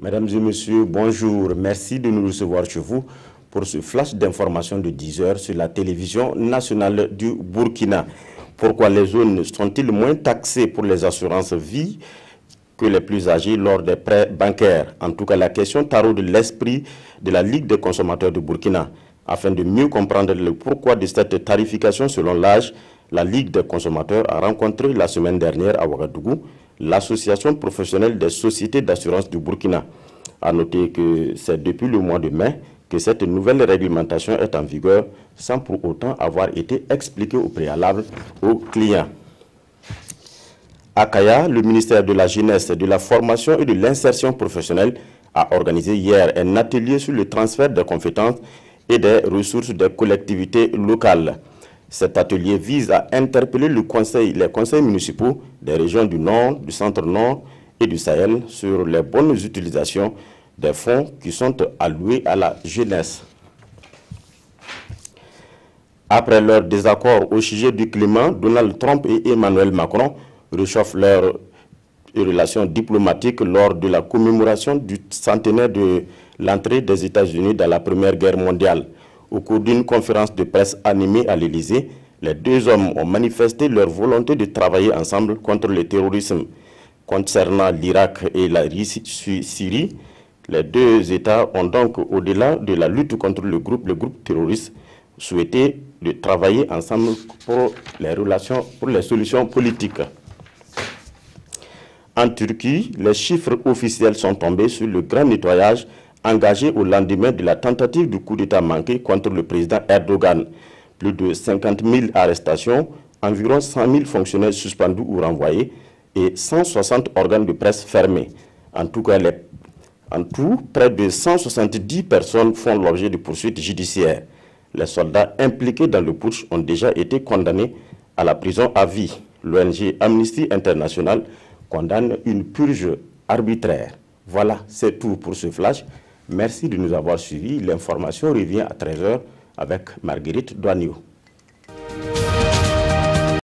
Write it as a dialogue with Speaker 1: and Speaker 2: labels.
Speaker 1: Mesdames et messieurs, bonjour. Merci de nous recevoir chez vous pour ce flash d'information de 10 heures sur la télévision nationale du Burkina. Pourquoi les zones sont-ils moins taxées pour les assurances vie que les plus âgés lors des prêts bancaires? En tout cas, la question taraude de l'esprit de la Ligue des consommateurs du Burkina. Afin de mieux comprendre le pourquoi de cette tarification selon l'âge, la Ligue des consommateurs a rencontré la semaine dernière à Ouagadougou l'Association professionnelle des sociétés d'assurance du Burkina. A noter que c'est depuis le mois de mai que cette nouvelle réglementation est en vigueur sans pour autant avoir été expliquée au préalable aux clients. À Kaya, le ministère de la Jeunesse, de la Formation et de l'Insertion professionnelle a organisé hier un atelier sur le transfert des compétences et des ressources des collectivités locales. Cet atelier vise à interpeller les conseils municipaux des régions du Nord, du Centre-Nord et du Sahel sur les bonnes utilisations des fonds qui sont alloués à la jeunesse. Après leur désaccord au sujet du climat, Donald Trump et Emmanuel Macron réchauffent leurs relations diplomatiques lors de la commémoration du centenaire de l'entrée des États-Unis dans la Première Guerre mondiale. Au cours d'une conférence de presse animée à l'Élysée, les deux hommes ont manifesté leur volonté de travailler ensemble contre le terrorisme. Concernant l'Irak et la Syrie, les deux États ont donc, au-delà de la lutte contre le groupe terroriste, souhaité de travailler ensemble pour les solutions politiques. En Turquie, les chiffres officiels sont tombés sur le grand nettoyage engagé au lendemain de la tentative de coup d'État manqué contre le président Erdogan. Plus de 50 000 arrestations, environ 100 000 fonctionnaires suspendus ou renvoyés et 160 organes de presse fermés. En tout, près de 170 personnes font l'objet de poursuites judiciaires. Les soldats impliqués dans le putsch ont déjà été condamnés à la prison à vie. L'ONG Amnesty International condamne une purge arbitraire. Voilà, c'est tout pour ce flash. Merci de nous avoir suivis. L'information revient à 13 h avec Marguerite Douaniou.